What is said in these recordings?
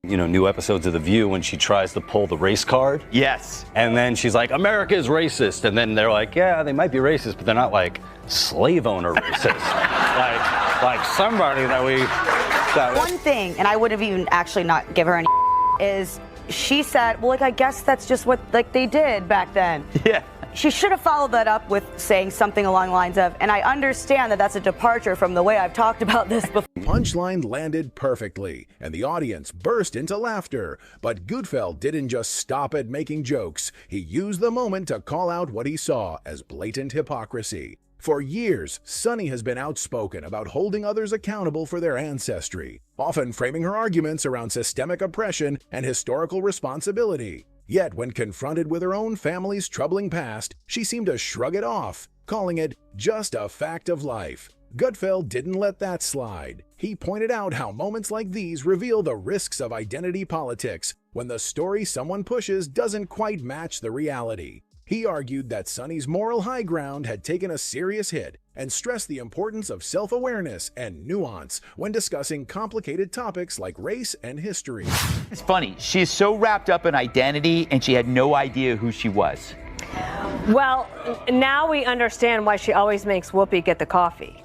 You know, new episodes of The View when she tries to pull the race card. Yes. And then she's like, America is racist. And then they're like, yeah, they might be racist, but they're not like slave owner racist. like somebody that we... One thing, and I would have even actually not give her any is she said, well, like, I guess that's just what like they did back then. Yeah. She should have followed that up with saying something along the lines of, and I understand that that's a departure from the way I've talked about this before. Punchline landed perfectly, and the audience burst into laughter. But Gutfeld didn't just stop at making jokes. He used the moment to call out what he saw as blatant hypocrisy. For years, Sunny has been outspoken about holding others accountable for their ancestry, often framing her arguments around systemic oppression and historical responsibility. Yet, when confronted with her own family's troubling past, she seemed to shrug it off, calling it just a fact of life. Gutfeld didn't let that slide. He pointed out how moments like these reveal the risks of identity politics when the story someone pushes doesn't quite match the reality. He argued that Sunny's moral high ground had taken a serious hit and stressed the importance of self-awareness and nuance when discussing complicated topics like race and history. It's funny. She's so wrapped up in identity and she had no idea who she was. Well, now we understand why she always makes Whoopi get the coffee.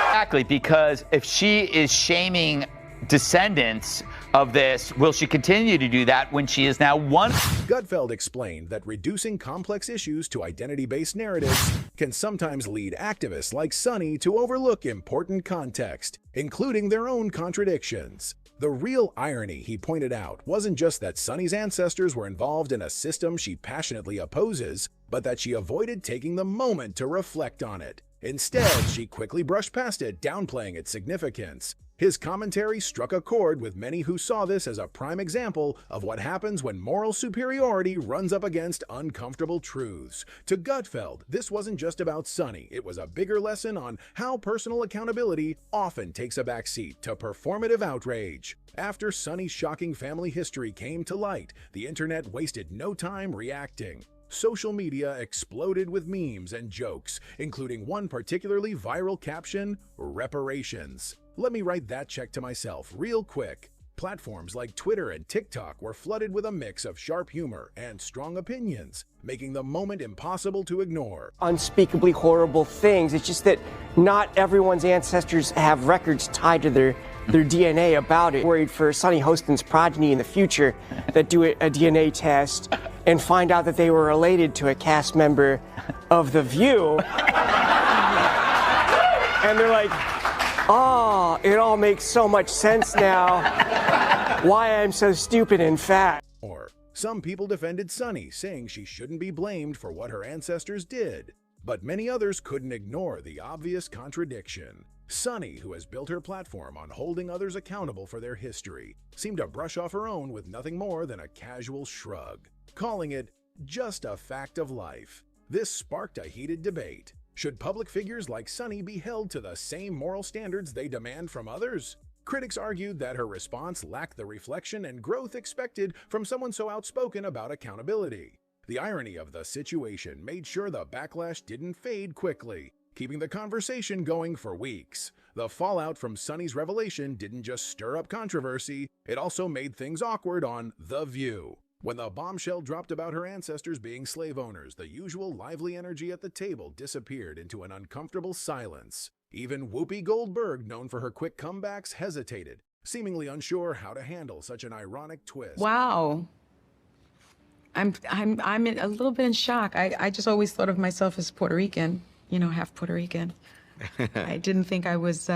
Exactly, because if she is shaming descendants of this, will she continue to do that when she is now one? Gutfeld explained that reducing complex issues to identity-based narratives can sometimes lead activists like Sunny to overlook important context, including their own contradictions. The real irony, he pointed out, wasn't just that Sunny's ancestors were involved in a system she passionately opposes, but that she avoided taking the moment to reflect on it. Instead, she quickly brushed past it, downplaying its significance. His commentary struck a chord with many who saw this as a prime example of what happens when moral superiority runs up against uncomfortable truths. To Gutfeld, this wasn't just about Sunny. It was a bigger lesson on how personal accountability often takes a backseat to performative outrage. After Sunny's shocking family history came to light, the internet wasted no time reacting. Social media exploded with memes and jokes, including one particularly viral caption, reparations. Let me write that check to myself real quick. Platforms like Twitter and TikTok were flooded with a mix of sharp humor and strong opinions, making the moment impossible to ignore. Unspeakably horrible things. It's just that not everyone's ancestors have records tied to their DNA about it. Worried for Sunny Hostin's progeny in the future that do a DNA test and find out that they were related to a cast member of The View. And they're like, oh, it all makes so much sense now. Why I'm so stupid and fat. Or some people defended Sunny, saying she shouldn't be blamed for what her ancestors did. But many others couldn't ignore the obvious contradiction. Sunny, who has built her platform on holding others accountable for their history, seemed to brush off her own with nothing more than a casual shrug, calling it just a fact of life. This sparked a heated debate. Should public figures like Sunny be held to the same moral standards they demand from others? Critics argued that her response lacked the reflection and growth expected from someone so outspoken about accountability. The irony of the situation made sure the backlash didn't fade quickly, keeping the conversation going for weeks. The fallout from Sunny's revelation didn't just stir up controversy, it also made things awkward on The View. When the bombshell dropped about her ancestors being slave owners, the usual lively energy at the table disappeared into an uncomfortable silence. Even Whoopi Goldberg, known for her quick comebacks, hesitated, seemingly unsure how to handle such an ironic twist. Wow. I'm a little bit in shock. I just always thought of myself as Puerto Rican, you know, half Puerto Rican. I didn't think I was,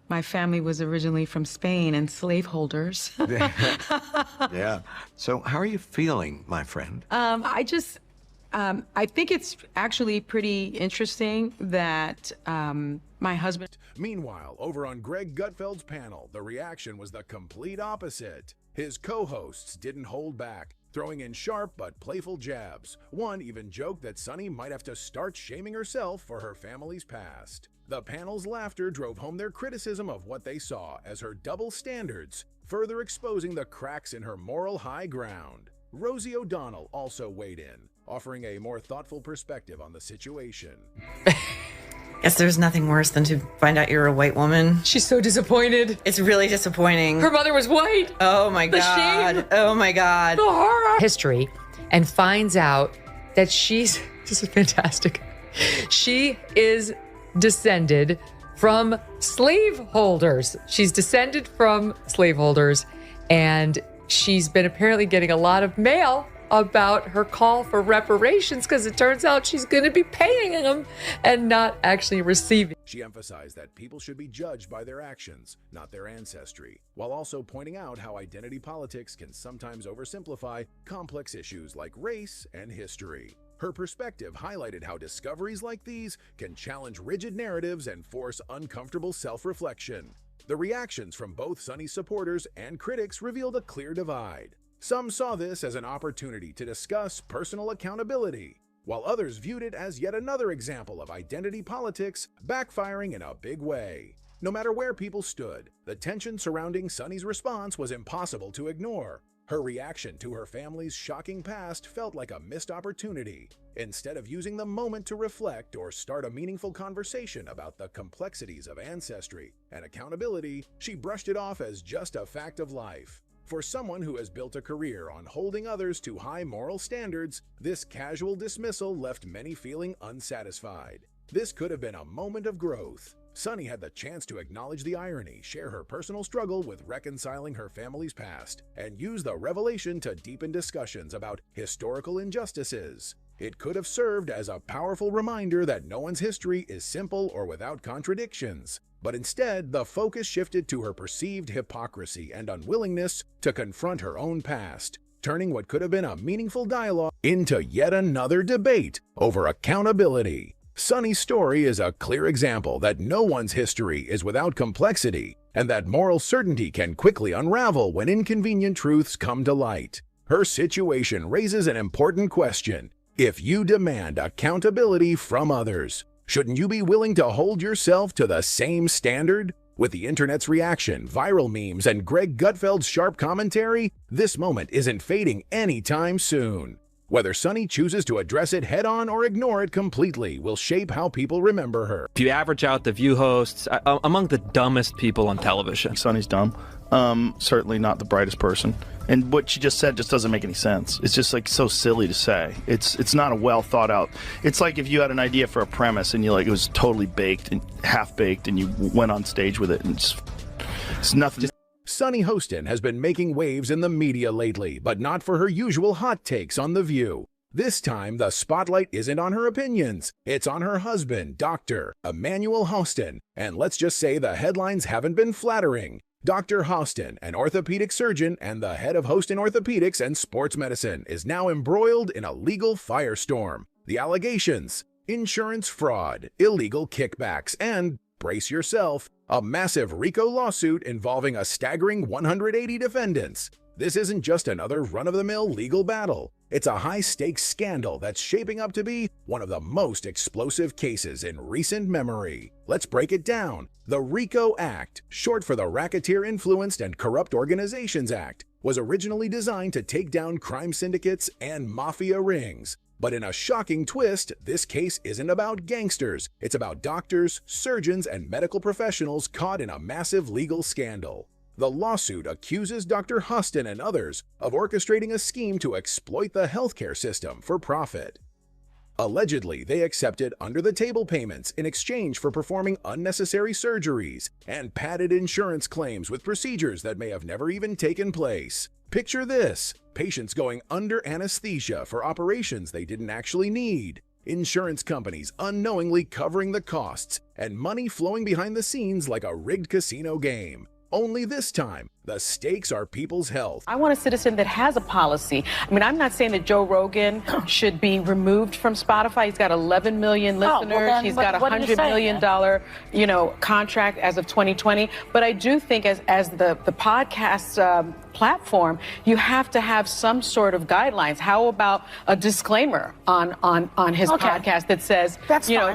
my family was originally from Spain and slaveholders. Yeah. So how are you feeling, my friend? I think it's actually pretty interesting that my husband... Meanwhile, over on Greg Gutfeld's panel, the reaction was the complete opposite. His co-hosts didn't hold back, throwing in sharp but playful jabs. One even joked that Sunny might have to start shaming herself for her family's past. The panel's laughter drove home their criticism of what they saw as her double standards, further exposing the cracks in her moral high ground. Rosie O'Donnell also weighed in, offering a more thoughtful perspective on the situation. Guess there's nothing worse than to find out you're a white woman. She's so disappointed. It's really disappointing. Her mother was white. Oh my God. shame. Oh my God. The horror. History, and finds out that this is fantastic. She is descended from slaveholders. She's descended from slaveholders, and she's been apparently getting a lot of mail about her call for reparations because it turns out she's going to be paying them and not actually receiving. She emphasized that people should be judged by their actions, not their ancestry, while also pointing out how identity politics can sometimes oversimplify complex issues like race and history. Her perspective highlighted how discoveries like these can challenge rigid narratives and force uncomfortable self-reflection. The reactions from both Sunny's supporters and critics revealed a clear divide. Some saw this as an opportunity to discuss personal accountability, while others viewed it as yet another example of identity politics backfiring in a big way. No matter where people stood, the tension surrounding Sunny's response was impossible to ignore. Her reaction to her family's shocking past felt like a missed opportunity. Instead of using the moment to reflect or start a meaningful conversation about the complexities of ancestry and accountability, she brushed it off as just a fact of life. For someone who has built a career on holding others to high moral standards, this casual dismissal left many feeling unsatisfied. This could have been a moment of growth. Sunny had the chance to acknowledge the irony, share her personal struggle with reconciling her family's past, and use the revelation to deepen discussions about historical injustices. It could have served as a powerful reminder that no one's history is simple or without contradictions. But instead, the focus shifted to her perceived hypocrisy and unwillingness to confront her own past, turning what could have been a meaningful dialogue into yet another debate over accountability. Sunny's story is a clear example that no one's history is without complexity, and that moral certainty can quickly unravel when inconvenient truths come to light. Her situation raises an important question. If you demand accountability from others, shouldn't you be willing to hold yourself to the same standard? With the internet's reaction, viral memes, and Greg Gutfeld's sharp commentary, this moment isn't fading anytime soon. Whether Sunny chooses to address it head-on or ignore it completely will shape how people remember her. If you average out the View hosts, among the dumbest people on television. Sunny's dumb. Certainly not the brightest person. And what she just said just doesn't make any sense. It's just like so silly to say. It's not a well thought out. It's like if you had an idea for a premise and it was totally baked and half baked and you went on stage with it and it's nothing. Sunny Hostin has been making waves in the media lately, but not for her usual hot takes on The View. This time, the spotlight isn't on her opinions. It's on her husband, Dr. Emmanuel Hostin. And let's just say the headlines haven't been flattering. Dr. Hostin, an orthopedic surgeon and the head of Hostin Orthopedics and Sports Medicine, is now embroiled in a legal firestorm. The allegations: insurance fraud, illegal kickbacks, and, brace yourself, a massive RICO lawsuit involving a staggering 180 defendants. This isn't just another run-of-the-mill legal battle. It's a high-stakes scandal that's shaping up to be one of the most explosive cases in recent memory. Let's break it down. The RICO Act, short for the Racketeer Influenced and Corrupt Organizations Act, was originally designed to take down crime syndicates and mafia rings. But in a shocking twist, this case isn't about gangsters. It's about doctors, surgeons, and medical professionals caught in a massive legal scandal. The lawsuit accuses Dr. Hostin and others of orchestrating a scheme to exploit the healthcare system for profit. Allegedly, they accepted under-the-table payments in exchange for performing unnecessary surgeries and padded insurance claims with procedures that may have never even taken place. Picture this: patients going under anesthesia for operations they didn't actually need, insurance companies unknowingly covering the costs, and money flowing behind the scenes like a rigged casino game. Only this time, the stakes are people's health. I want a citizen that has a policy. I mean, I'm not saying that Joe Rogan should be removed from Spotify. He's got 11 million listeners. He's got a $100 million, contract as of 2020. But I do think as the podcast platform, you have to have some sort of guidelines. How about a disclaimer on his podcast that says,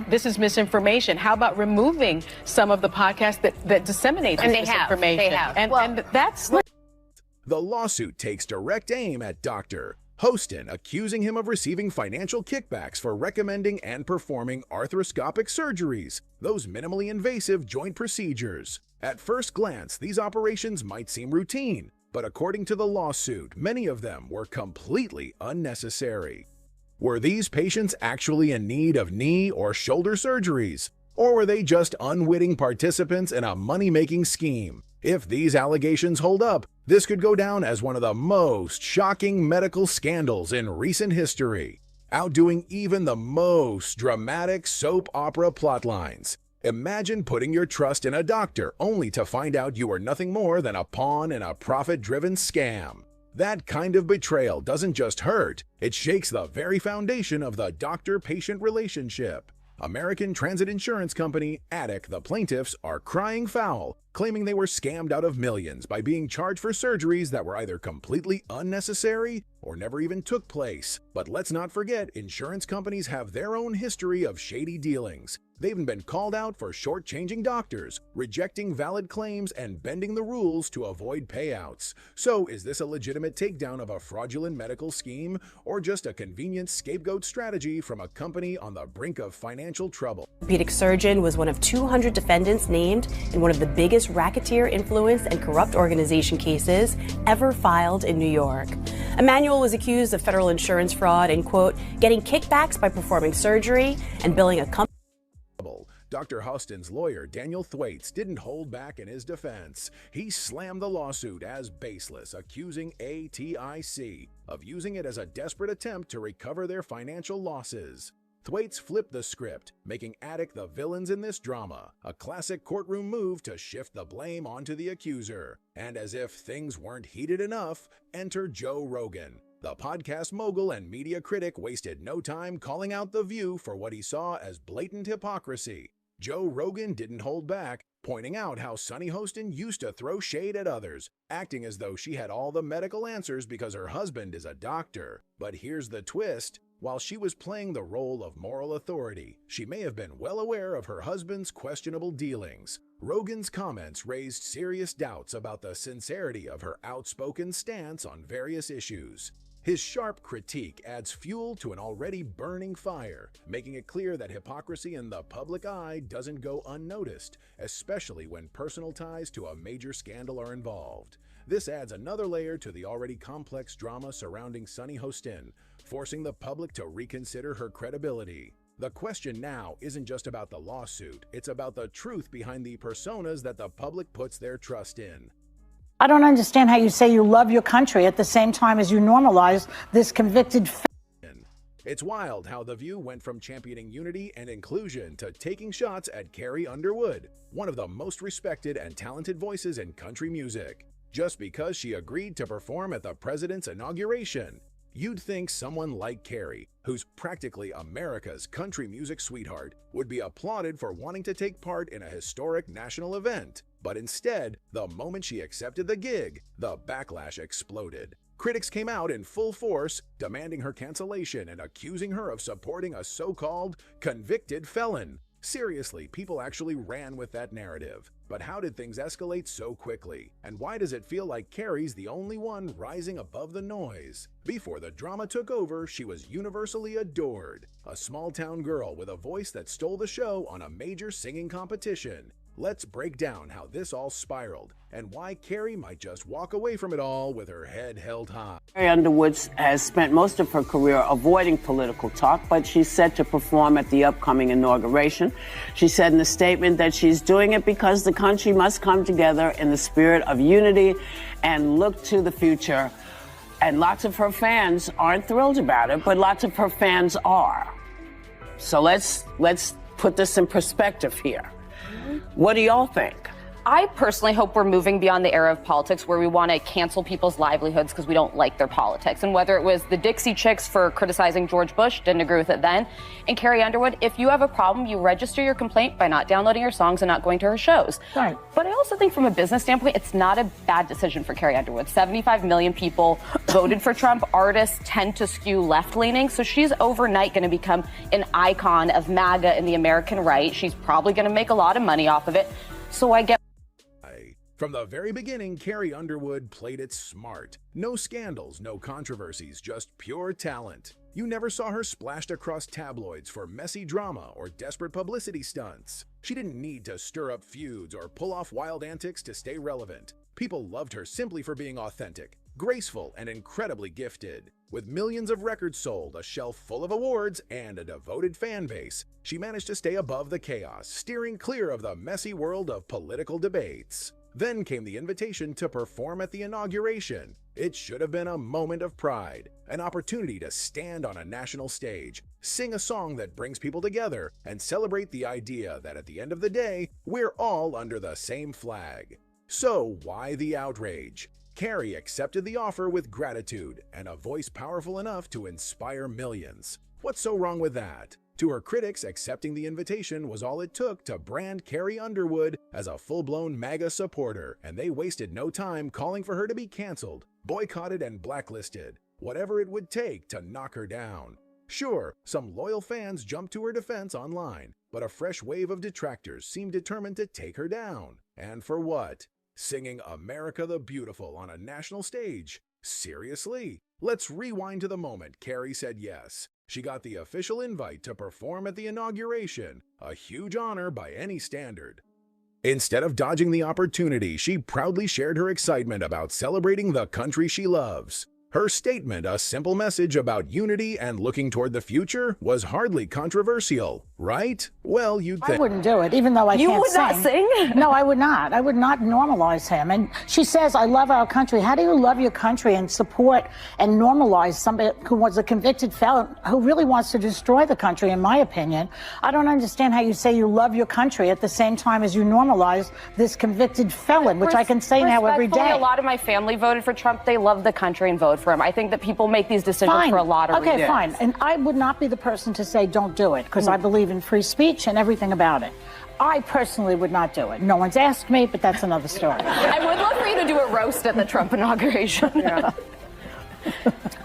this is misinformation? How about removing some of the podcasts that disseminate this misinformation? And that's the lawsuit takes direct aim at Dr. Hostin accusing him of receiving financial kickbacks for recommending and performing arthroscopic surgeries, those minimally invasive joint procedures. At first glance, these operations might seem routine, but according to the lawsuit, many of them were completely unnecessary. Were these patients actually in need of knee or shoulder surgeries? Or were they just unwitting participants in a money-making scheme? If these allegations hold up, this could go down as one of the most shocking medical scandals in recent history, outdoing even the most dramatic soap opera plotlines. Imagine putting your trust in a doctor only to find out you were nothing more than a pawn in a profit-driven scam. That kind of betrayal doesn't just hurt, it shakes the very foundation of the doctor-patient relationship. American Transit Insurance Company, Attic, the plaintiffs, are crying foul, claiming they were scammed out of millions by being charged for surgeries that were either completely unnecessary or never even took place. But let's not forget, insurance companies have their own history of shady dealings. They've even been called out for shortchanging doctors, rejecting valid claims, and bending the rules to avoid payouts. So is this a legitimate takedown of a fraudulent medical scheme, or just a convenient scapegoat strategy from a company on the brink of financial trouble? Orthopedic surgeon was one of 200 defendants named in one of the biggest racketeer influenced and corrupt organization cases ever filed in New York. Emmanuel was accused of federal insurance fraud and, quote, getting kickbacks by performing surgery and billing a company. Dr. Hostin's lawyer, Daniel Thwaites, didn't hold back in his defense. He slammed the lawsuit as baseless, accusing ATIC of using it as a desperate attempt to recover their financial losses. Thwaites flipped the script, making Attic the villains in this drama, a classic courtroom move to shift the blame onto the accuser. And as if things weren't heated enough, enter Joe Rogan. The podcast mogul and media critic wasted no time calling out The View for what he saw as blatant hypocrisy. Joe Rogan didn't hold back, pointing out how Sunny Hostin used to throw shade at others, acting as though she had all the medical answers because her husband is a doctor. But here's the twist. While she was playing the role of moral authority, she may have been well aware of her husband's questionable dealings. Rogan's comments raised serious doubts about the sincerity of her outspoken stance on various issues. His sharp critique adds fuel to an already burning fire, making it clear that hypocrisy in the public eye doesn't go unnoticed, especially when personal ties to a major scandal are involved. This adds another layer to the already complex drama surrounding Sunny Hostin, forcing the public to reconsider her credibility. The question now isn't just about the lawsuit, it's about the truth behind the personas that the public puts their trust in. I don't understand how you say you love your country at the same time as you normalize this convicted It's wild how The View went from championing unity and inclusion to taking shots at Carrie Underwood, one of the most respected and talented voices in country music, just because she agreed to perform at the president's inauguration. You'd think someone like Carrie, who's practically America's country music sweetheart, would be applauded for wanting to take part in a historic national event. But instead, the moment she accepted the gig, the backlash exploded. Critics came out in full force, demanding her cancellation and accusing her of supporting a so-called convicted felon. Seriously, people actually ran with that narrative. But how did things escalate so quickly? And why does it feel like Carrie's the only one rising above the noise? Before the drama took over, she was universally adored. A small-town girl with a voice that stole the show on a major singing competition. Let's break down how this all spiraled and why Carrie might just walk away from it all with her head held high. Carrie Underwood has spent most of her career avoiding political talk, but she's set to perform at the upcoming inauguration. She said in a statement that she's doing it because the country must come together in the spirit of unity and look to the future. And lots of her fans aren't thrilled about it, but lots of her fans are. So let's put this in perspective here. What do y'all think? I personally hope we're moving beyond the era of politics where we want to cancel people's livelihoods because we don't like their politics. And whether it was the Dixie Chicks for criticizing George Bush, didn't agree with it then, and Carrie Underwood, if you have a problem, you register your complaint by not downloading her songs and not going to her shows. Right. But I also think from a business standpoint, it's not a bad decision for Carrie Underwood. 75 million people voted for Trump. Artists tend to skew left-leaning, so she's overnight going to become an icon of MAGA and the American right. She's probably going to make a lot of money off of it. So I get From the very beginning, Carrie Underwood played it smart. No scandals, no controversies, just pure talent. You never saw her splashed across tabloids for messy drama or desperate publicity stunts. She didn't need to stir up feuds or pull off wild antics to stay relevant. People loved her simply for being authentic, graceful, and incredibly gifted. With millions of records sold, a shelf full of awards, and a devoted fan base, she managed to stay above the chaos, steering clear of the messy world of political debates. Then came the invitation to perform at the inauguration. It should have been a moment of pride, an opportunity to stand on a national stage, sing a song that brings people together, and celebrate the idea that at the end of the day, we're all under the same flag. So why the outrage? Carrie accepted the offer with gratitude and a voice powerful enough to inspire millions. What's so wrong with that? To her critics, accepting the invitation was all it took to brand Carrie Underwood as a full-blown MAGA supporter, and they wasted no time calling for her to be canceled, boycotted, and blacklisted, whatever it would take to knock her down. Sure, some loyal fans jumped to her defense online, but a fresh wave of detractors seemed determined to take her down. And for what? Singing America the Beautiful on a national stage? Seriously? Let's rewind to the moment Carrie said yes. She got the official invite to perform at the inauguration, a huge honor by any standard. Instead of dodging the opportunity, she proudly shared her excitement about celebrating the country she loves. Her statement, a simple message about unity and looking toward the future, was hardly controversial, right? Well, you'd think. I wouldn't do it, even though I You can't would not sing? No, I would not. I would not normalize him. And she says, I love our country. How do you love your country and support and normalize somebody who was a convicted felon who really wants to destroy the country, in my opinion? I don't understand how you say you love your country at the same time as you normalize this convicted felon, which I can say now every day. A lot of my family voted for Trump. They love the country and vote for him. I think that people make these decisions for a lot of reasons. Okay, fine. And I would not be the person to say don't do it, because I believe in free speech and everything about it. I personally would not do it. No one's asked me, but that's another story. I would love for you to do a roast at the Trump inauguration. Okay.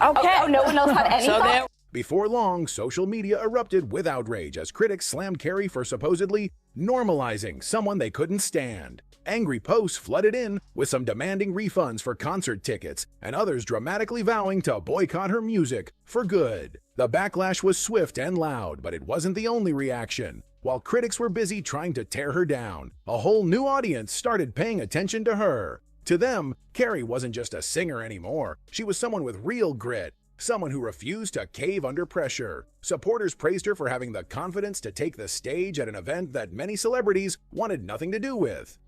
Oh, no one else had any thoughts? Before long, social media erupted with outrage as critics slammed Carrie for supposedly normalizing someone they couldn't stand. Angry posts flooded in, with some demanding refunds for concert tickets and others dramatically vowing to boycott her music for good. The backlash was swift and loud, but it wasn't the only reaction. While critics were busy trying to tear her down, a whole new audience started paying attention to her. To them, Carrie wasn't just a singer anymore. She was someone with real grit, someone who refused to cave under pressure. Supporters praised her for having the confidence to take the stage at an event that many celebrities wanted nothing to do with.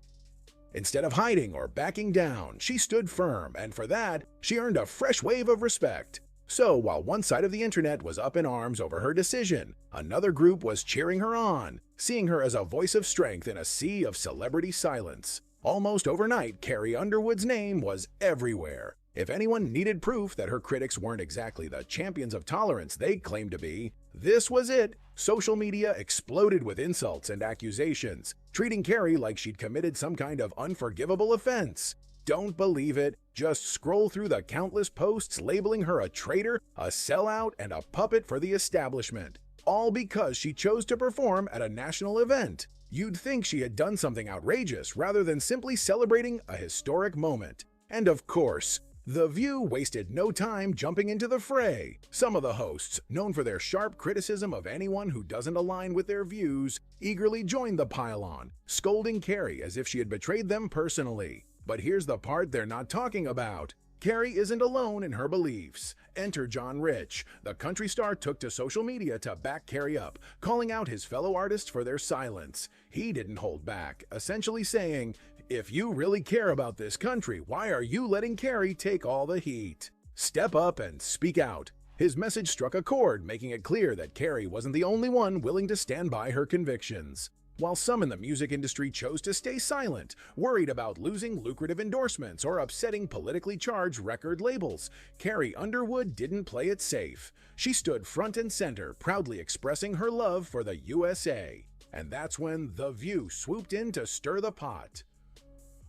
Instead of hiding or backing down, she stood firm, and for that, she earned a fresh wave of respect. So, while one side of the internet was up in arms over her decision, another group was cheering her on, seeing her as a voice of strength in a sea of celebrity silence. Almost overnight, Carrie Underwood's name was everywhere. If anyone needed proof that her critics weren't exactly the champions of tolerance they claimed to be, this was it. Social media exploded with insults and accusations, treating Carrie like she'd committed some kind of unforgivable offense. Don't believe it? Just scroll through the countless posts labeling her a traitor, a sellout, and a puppet for the establishment. All because she chose to perform at a national event. You'd think she had done something outrageous rather than simply celebrating a historic moment. And of course, The View wasted no time jumping into the fray. Some of the hosts, known for their sharp criticism of anyone who doesn't align with their views, eagerly joined the pile-on, scolding Carrie as if she had betrayed them personally. But here's the part they're not talking about. Carrie isn't alone in her beliefs. Enter John Rich. The country star took to social media to back Carrie up, calling out his fellow artists for their silence. He didn't hold back, essentially saying, "If you really care about this country, why are you letting Carrie take all the heat? Step up and speak out." His message struck a chord, making it clear that Carrie wasn't the only one willing to stand by her convictions. While some in the music industry chose to stay silent, worried about losing lucrative endorsements or upsetting politically charged record labels, Carrie Underwood didn't play it safe. She stood front and center, proudly expressing her love for the USA. And that's when The View swooped in to stir the pot.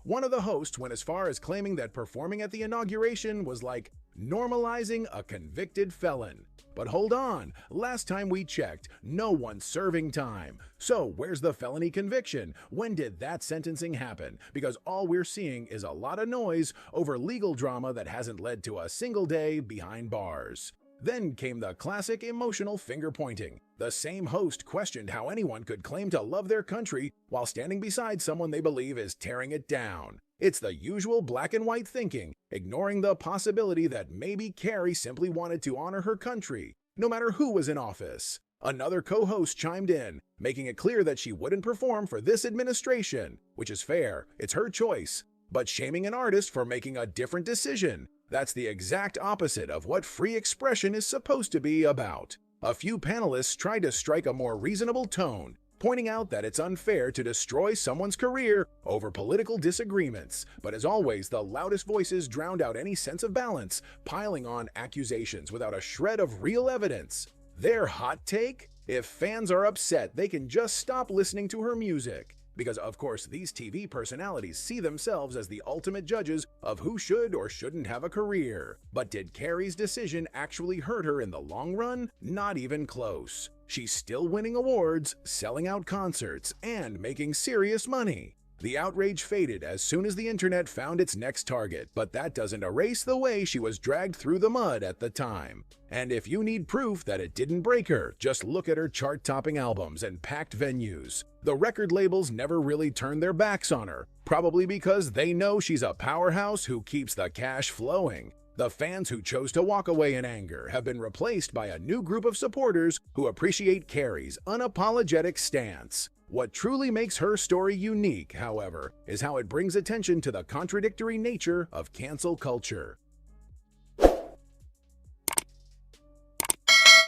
One of the hosts went as far as claiming that performing at the inauguration was like normalizing a convicted felon. But hold on, last time we checked, no one's serving time. So where's the felony conviction? When did that sentencing happen? Because all we're seeing is a lot of noise over legal drama that hasn't led to a single day behind bars. Then came the classic emotional finger-pointing. The same host questioned how anyone could claim to love their country while standing beside someone they believe is tearing it down. It's the usual black and white thinking, ignoring the possibility that maybe Carrie simply wanted to honor her country, no matter who was in office. Another co-host chimed in, making it clear that she wouldn't perform for this administration, which is fair, it's her choice. But shaming an artist for making a different decision, that's the exact opposite of what free expression is supposed to be about. A few panelists tried to strike a more reasonable tone, pointing out that it's unfair to destroy someone's career over political disagreements. But as always, the loudest voices drowned out any sense of balance, piling on accusations without a shred of real evidence. Their hot take? If fans are upset, they can just stop listening to her music. Because of course, these TV personalities see themselves as the ultimate judges of who should or shouldn't have a career. But did Carrie's decision actually hurt her in the long run? Not even close. She's still winning awards, selling out concerts, and making serious money. The outrage faded as soon as the internet found its next target, but that doesn't erase the way she was dragged through the mud at the time. And if you need proof that it didn't break her, just look at her chart-topping albums and packed venues. The record labels never really turned their backs on her, probably because they know she's a powerhouse who keeps the cash flowing. The fans who chose to walk away in anger have been replaced by a new group of supporters who appreciate Carrie's unapologetic stance. What truly makes her story unique, however, is how it brings attention to the contradictory nature of cancel culture.